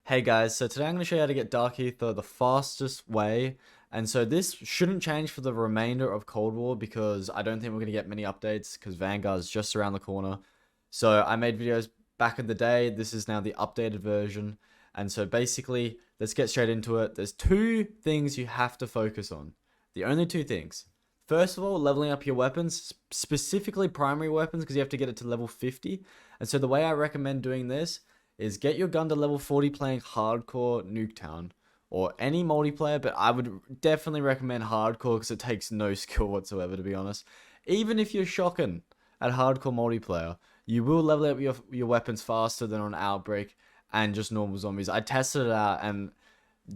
Hey guys, so today I'm going to show you how to get Dark Aether the fastest way. And so this shouldn't change for the remainder of Cold War because I don't think we're going to get many updates because Vanguard's just around the corner. So I made videos back in the day. This is now the updated version. And so basically, let's get straight into it. There's two things you have to focus on. The only two things. First of all, leveling up your weapons, specifically primary weapons, because you have to get it to level 50. And so the way I recommend doing this is get your gun to level 40 playing hardcore Nuketown or any multiplayer, but I would definitely recommend hardcore because it takes no skill whatsoever, to be honest. Even if you're shocking at hardcore multiplayer, you will level up your weapons faster than on Outbreak and just normal zombies. I tested it out and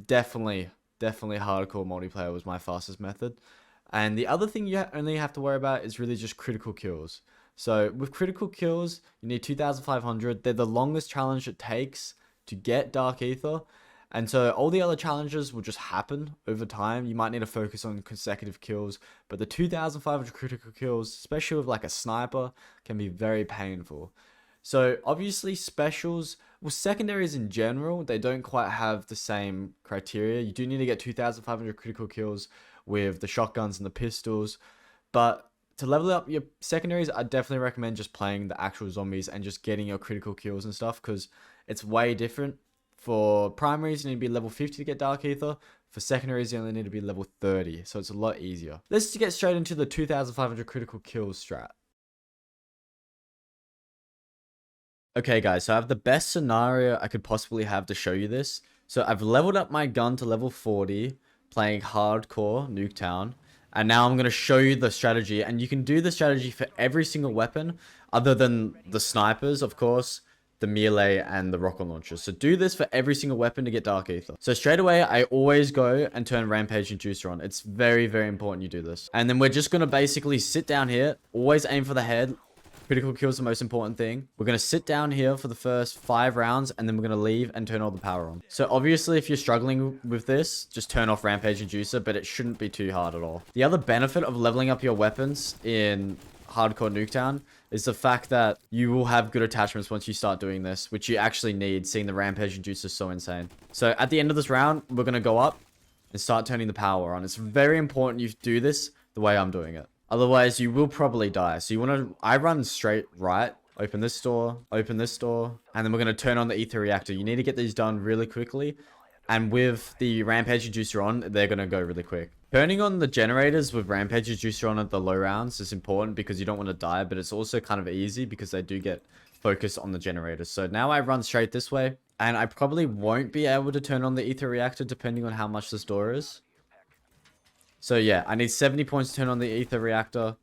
definitely hardcore multiplayer was my fastest method. And the other thing you only have to worry about is really just critical kills. So with critical kills, you need 2,500. They're the longest challenge it takes to get Dark Aether. And so all the other challenges will just happen over time. You might need to focus on consecutive kills. But the 2,500 critical kills, especially with like a sniper, can be very painful. So obviously specials, well, secondaries in general, they don't quite have the same criteria. You do need to get 2,500 critical kills with the shotguns and the pistols. But to level up your secondaries, I definitely recommend just playing the actual zombies and just getting your critical kills and stuff because it's way different. For primaries, you need to be level 50 to get Dark Aether. For secondaries, you only need to be level 30, so it's a lot easier. Let's get straight into the 2,500 critical kills strat. Okay guys, so I have the best scenario I could possibly have to show you this. So I've leveled up my gun to level 40, playing hardcore Nuketown. And now I'm going to show you the strategy, and you can do the strategy for every single weapon other than the snipers, of course, the melee and the rocket launchers. So do this for every single weapon to get Dark Aether. So straight away, I always go and turn rampage inducer on. It's very important you do this. And then we're just going to basically sit down here, always aim for the head. Critical kill is the most important thing. We're going to sit down here for the first 5 rounds, and then we're going to leave and turn all the power on. So obviously, if you're struggling with this, just turn off Rampage Inducer, but it shouldn't be too hard at all. The other benefit of leveling up your weapons in hardcore Nuketown is the fact that you will have good attachments once you start doing this, which you actually need, seeing the Rampage Inducer is so insane. So at the end of this round, we're going to go up and start turning the power on. It's very important you do this the way I'm doing it. Otherwise, you will probably die. So you want to... I run straight right. Open this door. Open this door. And then we're going to turn on the ether reactor. You need to get these done really quickly. And with the rampage inducer on, they're going to go really quick. Turning on the generators with rampage inducer on at the low rounds is important because you don't want to die. But it's also kind of easy because they do get focused on the generators. So now I run straight this way. And I probably won't be able to turn on the ether reactor depending on how much this door is. So yeah, I need 70 points to turn on the ether reactor.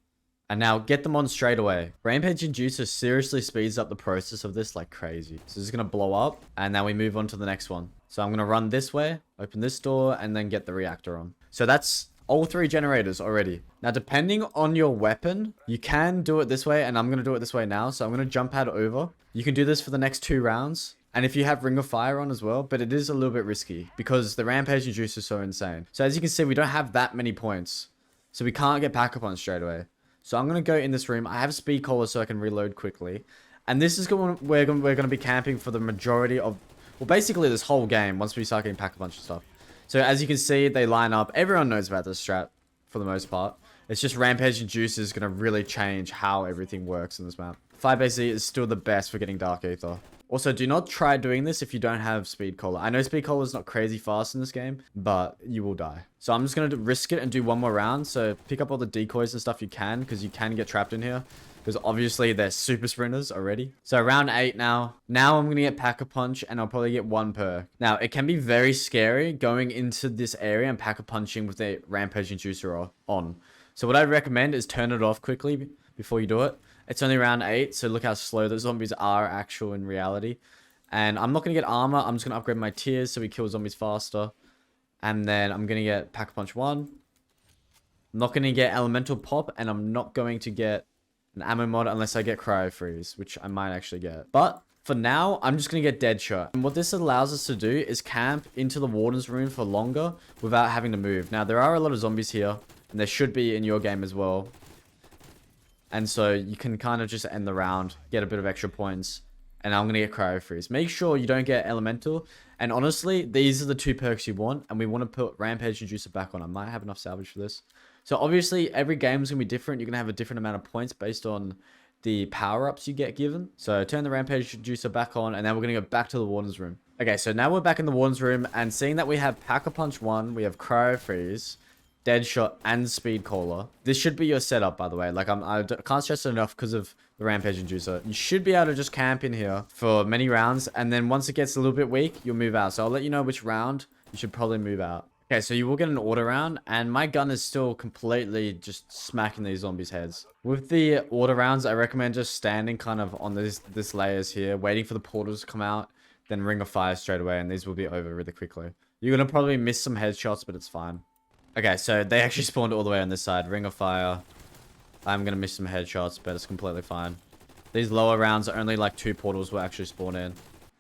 And now get them on straight away. Rampage Inducer seriously speeds up the process of this like crazy. So this is going to blow up. And now we move on to the next one. So I'm going to run this way, open this door, and then get the reactor on. So that's all 3 generators already. Now depending on your weapon, you can do it this way. And I'm going to do it this way now. So I'm going to jump pad over. You can do this for the next 2 rounds. And if you have Ring of Fire on as well, but it is a little bit risky because the Rampage Inducer is so insane. So as you can see, we don't have that many points. So we can't get backup on straight away. So I'm going to go in this room. I have speed caller so I can reload quickly. And this is going we're going to be camping for the majority of, well, basically this whole game once we start getting pack a bunch of stuff. So as you can see, they line up. Everyone knows about this strat for the most part. It's just Rampage Inducer is going to really change how everything works in this map. 5AC is still the best for getting Dark Aether. Also, do not try doing this if you don't have Speed Collar. I know Speed Collar is not crazy fast in this game, but you will die. So I'm just going to risk it and do one more round. So pick up all the decoys and stuff you can, because you can get trapped in here. Because obviously they're super sprinters already. So round 8 now. Now I'm going to get Pack-a-Punch, and I'll probably get 1 perk. Now, it can be very scary going into this area and Pack-a-Punching with the Rampage Inducer on. So what I recommend is turn it off quickly before you do it. It's only round 8, so look how slow those zombies are actual in reality. And I'm not going to get armor. I'm just going to upgrade my tiers so we kill zombies faster. And then I'm going to get Pack-a-Punch 1. I'm not going to get Elemental Pop, and I'm not going to get an ammo mod unless I get Cryo Freeze, which I might actually get. But for now, I'm just going to get Deadshot. And what this allows us to do is camp into the Warden's Room for longer without having to move. Now, there are a lot of zombies here, and there should be in your game as well. And so you can kind of just end the round, get a bit of extra points, And I'm going to get cryo freeze. Make sure you don't get elemental. And honestly, these are the 2 perks you want. And we want to put rampage inducer back on. I might have enough salvage for this. So obviously, every game is going to be different. You're going to have a different amount of points based on the power-ups you get given. So turn the rampage inducer back on. And then we're going to go back to the warden's room. Okay, so now we're back in the warden's room. And seeing that we have Pack-a-Punch 1, we have cryo freeze, Deadshot, and Speed Caller. This should be your setup, by the way. Like, I can't stress it enough because of the Rampage Inducer. You should be able to just camp in here for many rounds, and then once it gets a little bit weak, you'll move out. So I'll let you know which round you should probably move out. Okay, so you will get an auto round, and my gun is still completely just smacking these zombies' heads. With the auto rounds, I recommend just standing kind of on this layers here, waiting for the portals to come out, then Ring of Fire straight away, and these will be over really quickly. You're going to probably miss some headshots, but it's fine. Okay, so they actually spawned all the way on this side. Ring of Fire. I'm going to miss some headshots, but it's completely fine. These lower rounds are only like 2 portals will actually spawn in.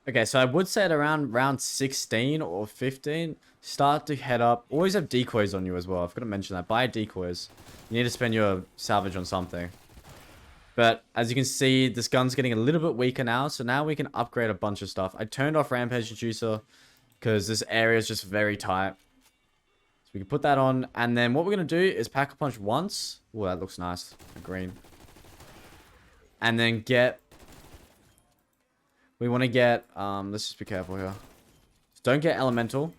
Okay, so I would say at around round 16 or 15, start to head up. Always have decoys on you as well. I've got to mention that. Buy decoys. You need to spend your salvage on something. But as you can see, this gun's getting a little bit weaker now. So now we can upgrade a bunch of stuff. I turned off Rampage Inducer because this area is just very tight. So we can put that on, and then what we're going to do is Pack-a-Punch once. Oh, that looks nice. Green. And then get... We want to get... let's just be careful here. Don't get Elemental.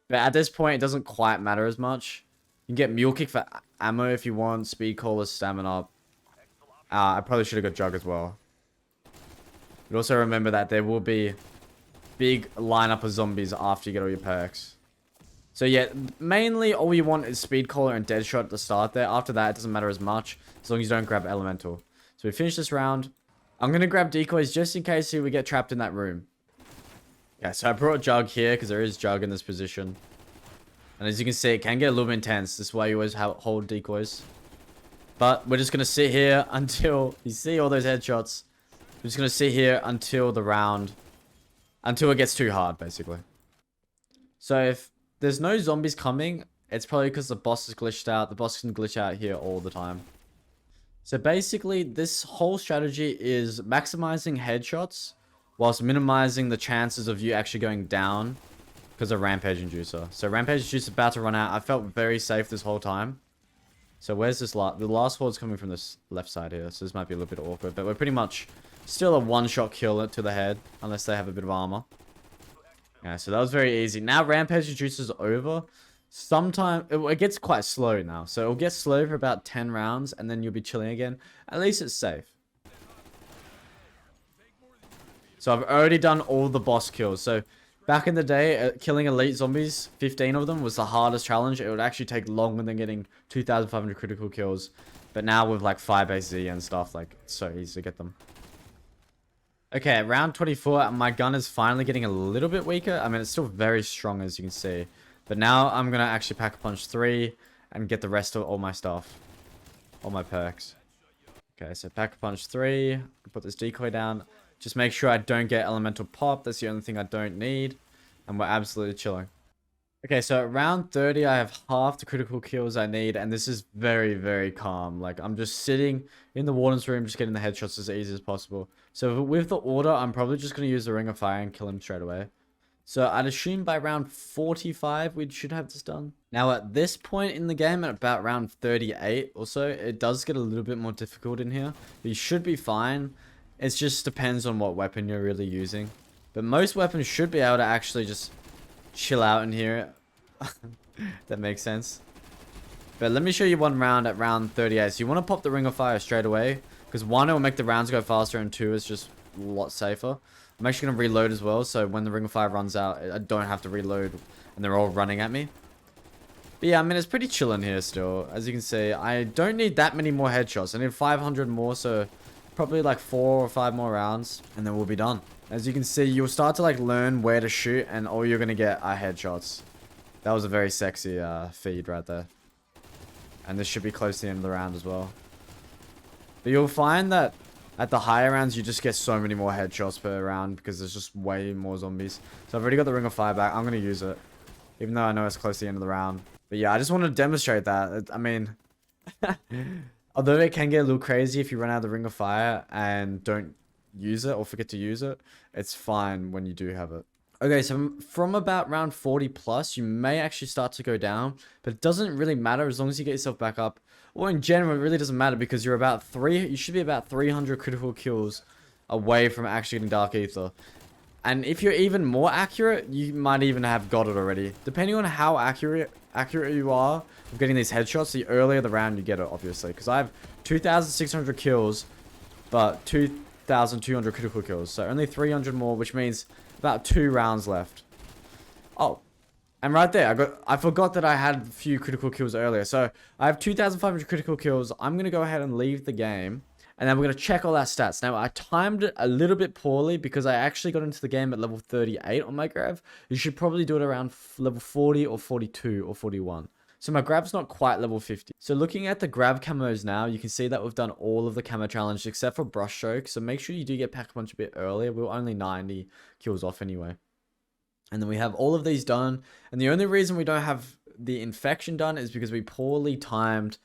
But at this point, it doesn't quite matter as much. You can get Mule Kick for ammo if you want. Speed Caller, Stamina. I probably should have got Jug as well. But also remember that there will be big lineup of zombies after you get all your perks. So yeah, mainly all you want is Speed Caller and Deadshot at the start there. After that, it doesn't matter as much, as long as you don't grab Elemental. So we finish this round. I'm going to grab decoys just in case we get trapped in that room. Yeah, so I brought Jug here because there is Jug in this position. And as you can see, it can get a little bit intense. This is why you always hold decoys. But we're just going to sit here until you see all those headshots. We're just going to sit here until the round, until it gets too hard, basically. So if there's no zombies coming, it's probably because the boss is glitched out. The boss can glitch out here all the time. So basically, this whole strategy is maximizing headshots whilst minimizing the chances of you actually going down because of Rampage Inducer. So Rampage Inducer is about to run out. I felt very safe this whole time. So where's this the last horde's coming from this left side here. So this might be a little bit awkward, but we're pretty much still a one-shot kill to the head unless they have a bit of armor. Yeah, so that was very easy. Now Rampage Inducer is over. Sometime it gets quite slow now. So it'll get slow for about 10 rounds and then you'll be chilling again. At least it's safe. So I've already done all the boss kills. So back in the day, killing elite zombies, 15 of them was the hardest challenge. It would actually take longer than getting 2,500 critical kills. But now with like Firebase Z and stuff, like it's so easy to get them. Okay, at round 24, my gun is finally getting a little bit weaker. I mean, it's still very strong, as you can see. But now I'm going to actually Pack-a-Punch 3 and get the rest of all my stuff. All my perks. Okay, so Pack-a-Punch 3. Put this decoy down. Just make sure I don't get Elemental Pop. That's the only thing I don't need. And we're absolutely chilling. Okay, so at round 30, I have half the critical kills I need. And this is very, very calm. Like, I'm just sitting in the warden's room, just getting the headshots as easy as possible. So with the order, I'm probably just going to use the Ring of Fire and kill him straight away. So I'd assume by round 45, we should have this done. Now at this point in the game, at about round 38 or so, it does get a little bit more difficult in here. But you should be fine. It just depends on what weapon you're really using. But most weapons should be able to actually just chill out in here. That makes sense. But let me show you one round at round 38. So you want to pop the Ring of Fire straight away. Because one, it will make the rounds go faster. And two, it's just a lot safer. I'm actually going to reload as well. So when the Ring of Fire runs out, I don't have to reload. And they're all running at me. But yeah, I mean, it's pretty chill in here still. As you can see, I don't need that many more headshots. I need 500 more. So probably like 4 or 5 more rounds. And then we'll be done. As you can see, you'll start to like learn where to shoot. And all you're going to get are headshots. That was a very sexy feed right there. And this should be close to the end of the round as well. But you'll find that at the higher rounds, you just get so many more headshots per round because there's just way more zombies. So I've already got the Ring of Fire back. I'm going to use it. Even though I know it's close to the end of the round. But yeah, I just want to demonstrate that. I mean, although it can get a little crazy if you run out of the Ring of Fire and don't use it or forget to use it, it's fine when you do have it. Okay, so from about round 40 plus, you may actually start to go down, but it doesn't really matter as long as you get yourself back up. Or in general, it really doesn't matter because you should be about 300 critical kills away from actually getting Dark Aether. And if you're even more accurate, you might even have got it already. Depending on how accurate you are of getting these headshots, the earlier the round you get it, obviously. Because I have 2,600 kills, but 2,200 critical kills. So only 300 more, which means about 2 rounds left. Oh, and right there, I forgot that I had a few critical kills earlier. So I have 2,500 critical kills. I'm going to go ahead and leave the game. And then we're going to check all our stats. Now, I timed it a little bit poorly because I actually got into the game at level 38 on my grab. You should probably do it around level 40 or 42 or 41. So my grab's not quite level 50. So looking at the grab camos now, you can see that we've done all of the camo challenges except for brushstroke. So make sure you do get Pack-a-Punch a bit earlier. We were only 90 kills off anyway. And then we have all of these done. And the only reason we don't have the infection done is because we poorly timed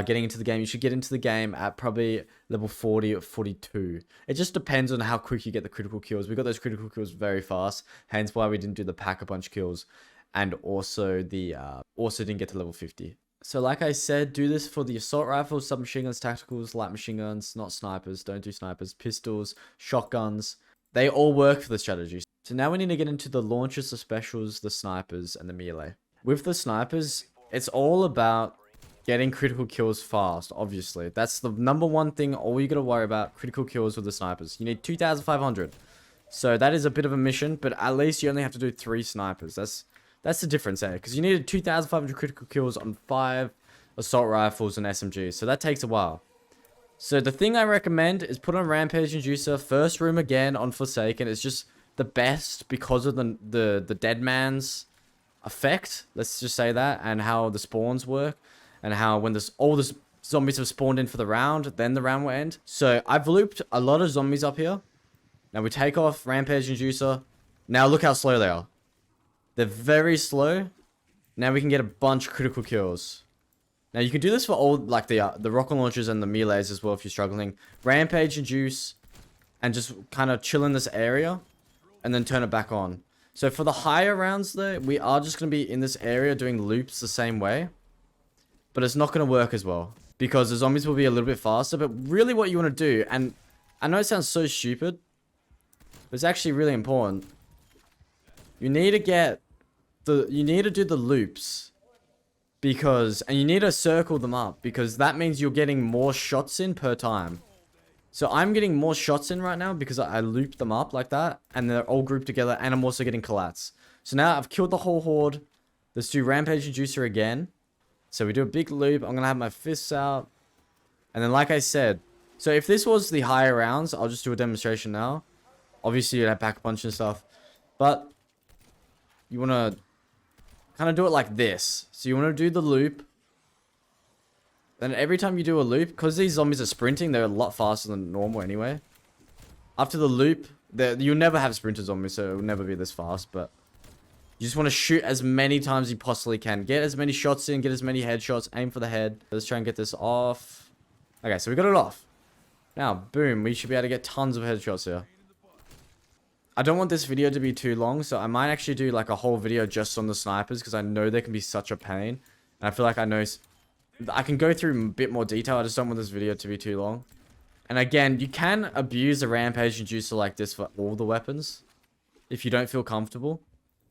getting into the game. You should get into the game at probably level 40 or 42. It just depends on how quick you get the critical kills. We got those critical kills very fast, hence why we didn't do the Pack-a-Punch kills, and also didn't get to level 50. So like I said, do this for the assault rifles, submachine guns, tacticals, light machine guns, not snipers. Don't do snipers. Pistols, shotguns. They all work for the strategy. So now we need to get into the launchers, the specials, the snipers, and the melee. With the snipers, it's all about getting critical kills fast, obviously. That's the number one thing, all you gotta worry about, critical kills with the snipers. You need 2,500. So that is a bit of a mission, but at least you only have to do 3 snipers. That's the difference there, because you needed 2,500 critical kills on 5 assault rifles and SMGs, so that takes a while. So the thing I recommend is put on Rampage Inducer, first room again on Forsaken. It's just the best because of the dead man's effect, let's just say that, and how the spawns work. And how when all the zombies have spawned in for the round, then the round will end. So I've looped a lot of zombies up here. Now we take off Rampage Inducer. Now look how slow they are. They're very slow. Now we can get a bunch of critical kills. Now you can do this for all like the rocket launchers and the melees as well if you're struggling. Rampage Induce and just kind of chill in this area and then turn it back on. So for the higher rounds though, we are just going to be in this area doing loops the same way. But it's not going to work as well because the zombies will be a little bit faster. But really what you want to do, and I know it sounds so stupid, but it's actually really important. You need to do the loops because, and you need to circle them up because that means you're getting more shots in per time. So I'm getting more shots in right now because I looped them up like that and they're all grouped together and I'm also getting collats. So now I've killed the whole horde. Let's do Rampage Inducer again. So we do a big loop. I'm going to have my fists out. And then like I said, so if this was the higher rounds, I'll just do a demonstration now. Obviously you'd have Pack-a-Punch and stuff. But you want to kind of do it like this. So you want to do the loop. Then every time you do a loop, because these zombies are sprinting, they're a lot faster than normal anyway. After the loop, you'll never have sprinter zombies, so it will never be this fast. But you just want to shoot as many times as you possibly can. Get as many shots in, get as many headshots, aim for the head. Let's try and get this off. Okay, so we got it off. Now, boom, we should be able to get tons of headshots here. I don't want this video to be too long, so I might actually do like a whole video just on the snipers because I know they can be such a pain. And I feel like I can go through a bit more detail. I just don't want this video to be too long. And again, you can abuse a Rampage Inducer like this for all the weapons if you don't feel comfortable.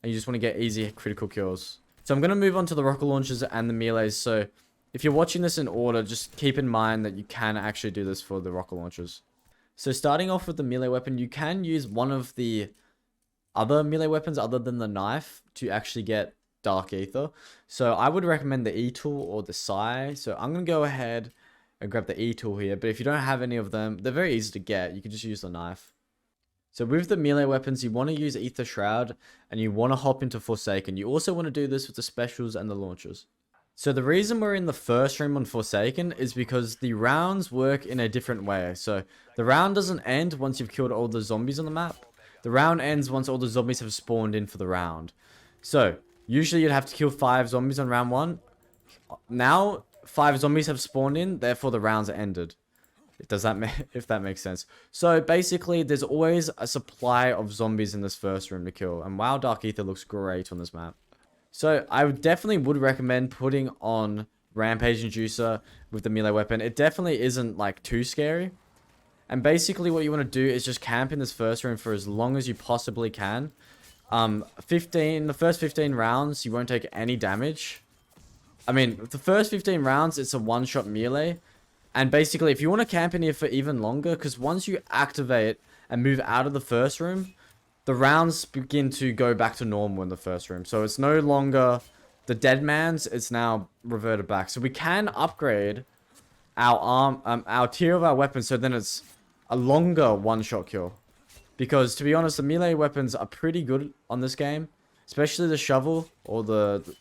And you just want to get easy critical kills. So I'm going to move on to the rocket launchers and the melees. So if you're watching this in order, just keep in mind that you can actually do this for the rocket launchers. So starting off with the melee weapon, you can use one of the other melee weapons other than the knife to actually get Dark Aether. So I would recommend the E tool or the Psi. So I'm going to go ahead and grab the E tool here. But if you don't have any of them, they're very easy to get. You can just use the knife. So with the melee weapons, you want to use Aether Shroud and you want to hop into Forsaken. You also want to do this with the specials and the launchers. So the reason we're in the first room on Forsaken is because the rounds work in a different way. So the round doesn't end once you've killed all the zombies on the map. The round ends once all the zombies have spawned in for the round. So usually you'd have to kill 5 zombies on round 1. Now 5 zombies have spawned in, therefore the rounds are ended. If that makes sense. So basically, there's always a supply of zombies in this first room to kill. And wow, Dark Ether looks great on this map. So I definitely would recommend putting on Rampage Inducer with the melee weapon. It definitely isn't like too scary. And basically what you want to do is just camp in this first room for as long as you possibly can. The first 15 rounds, you won't take any damage. I mean, the first 15 rounds, it's a one-shot melee. And basically, if you want to camp in here for even longer, because once you activate and move out of the first room, the rounds begin to go back to normal in the first room. So it's no longer the dead man's, it's now reverted back. So we can upgrade our tier of our weapons, so then it's a longer one-shot kill. Because to be honest, the melee weapons are pretty good on this game, especially the shovel or the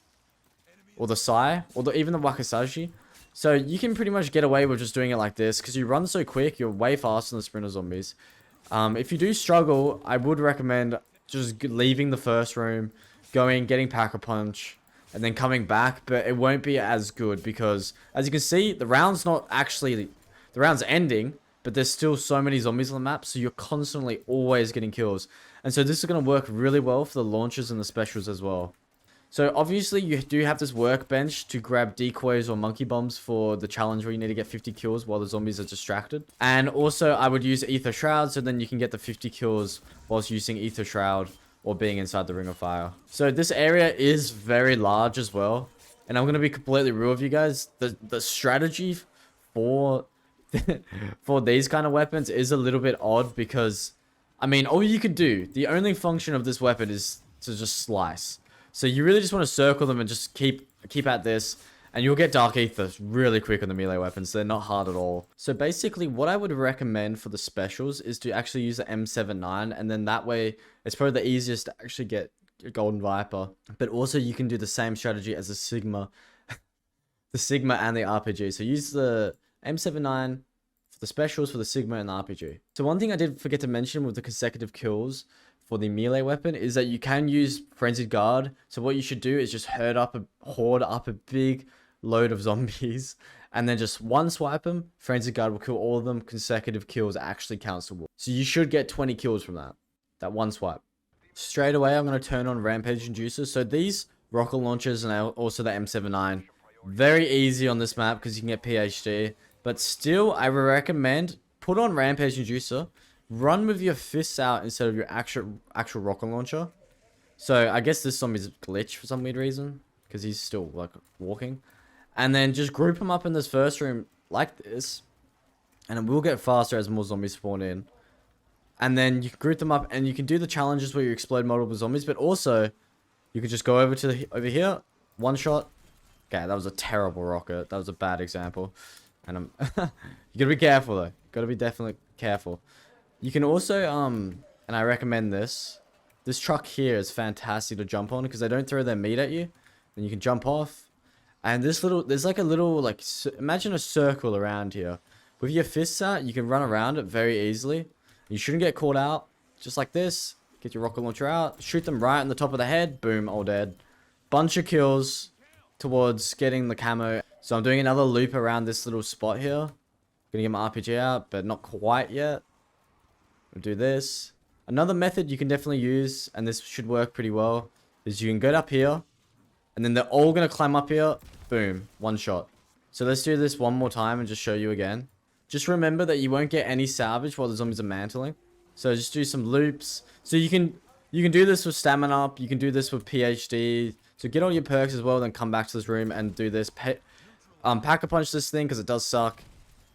sai or even the wakizashi. So you can pretty much get away with just doing it like this because you run so quick, you're way faster than the sprinter zombies. If you do struggle, I would recommend just leaving the first room, getting Pack-a-Punch, and then coming back. But it won't be as good because, as you can see, the round's ending, but there's still so many zombies on the map, so you're constantly always getting kills. And so this is going to work really well for the launchers and the specials as well. So obviously you do have this workbench to grab decoys or monkey bombs for the challenge where you need to get 50 kills while the zombies are distracted. And also I would use Aether Shroud so then you can get the 50 kills whilst using Aether Shroud or being inside the Ring of Fire. So this area is very large as well. And I'm going to be completely real with you guys. The strategy for for these kind of weapons is a little bit odd because, I mean, all you could do, the only function of this weapon is to just slice. So you really just want to circle them and just keep at this, and you'll get Dark Ether really quick on the melee weapons. They're not hard at all. So basically what I would recommend for the specials is to actually use the M79, and then that way it's probably the easiest to actually get a Golden Viper. But also you can do the same strategy as the Sigma, the Sigma and the RPG. So use the M79 for the specials for the Sigma and the RPG. So one thing I did forget to mention with the consecutive kills for the melee weapon is that you can use Frenzied Guard. So what you should do is just hoard up a big load of zombies and then just one swipe them. Frenzied Guard will kill all of them. Consecutive kills actually counts to war. So you should get 20 kills from that one swipe. Straight away, I'm going to turn on Rampage Inducer. So these rocket launchers and also the M79, very easy on this map because you can get PhD. But still, I recommend put on Rampage Inducer. Run with your fists out instead of your actual rocket launcher. So I guess this zombie's glitch for some weird reason because he's still like walking. And then just group them up in this first room like this, and it will get faster as more zombies spawn in. And then you can group them up, and you can do the challenges where you explode multiple zombies. But also, you could just go over to over here, one shot. Okay, that was a terrible rocket. That was a bad example. And I'm you gotta be careful though. Gotta be definitely careful. You can also, and I recommend this truck here is fantastic to jump on because they don't throw their meat at you. Then you can jump off. And there's like a little, like, imagine a circle around here. With your fists out, you can run around it very easily. You shouldn't get caught out. Just like this. Get your rocket launcher out. Shoot them right in the top of the head. Boom, all dead. Bunch of kills towards getting the camo. So I'm doing another loop around this little spot here. Gonna get my RPG out, but not quite yet. We'll do this. Another method you can definitely use, and this should work pretty well, is you can go up here, and then they're all going to climb up here. Boom. One shot. So let's do this one more time and just show you again. Just remember that you won't get any salvage while the zombies are mantling. So just do some loops. So you can do this with stamina up. You can do this with PhD. So get all your perks as well, then come back to this room and do this. Pack-a-Punch this thing because it does suck.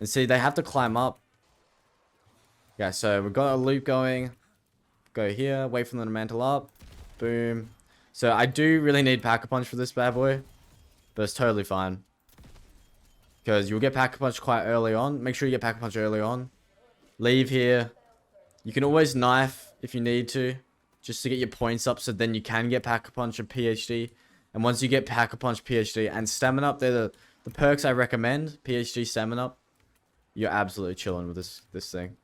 And see, they have to climb up. Yeah, so we've got a loop going. Go here, wait for them to mantle up. Boom. So I do really need Pack-a-Punch for this bad boy. But it's totally fine. Because you'll get Pack-a-Punch quite early on. Make sure you get Pack-a-Punch early on. Leave here. You can always knife if you need to. Just to get your points up so then you can get Pack-a-Punch and PhD. And once you get Pack-a-Punch, PhD, and Stamina Up, they're the perks I recommend. PhD, Stamina Up. You're absolutely chilling with this thing.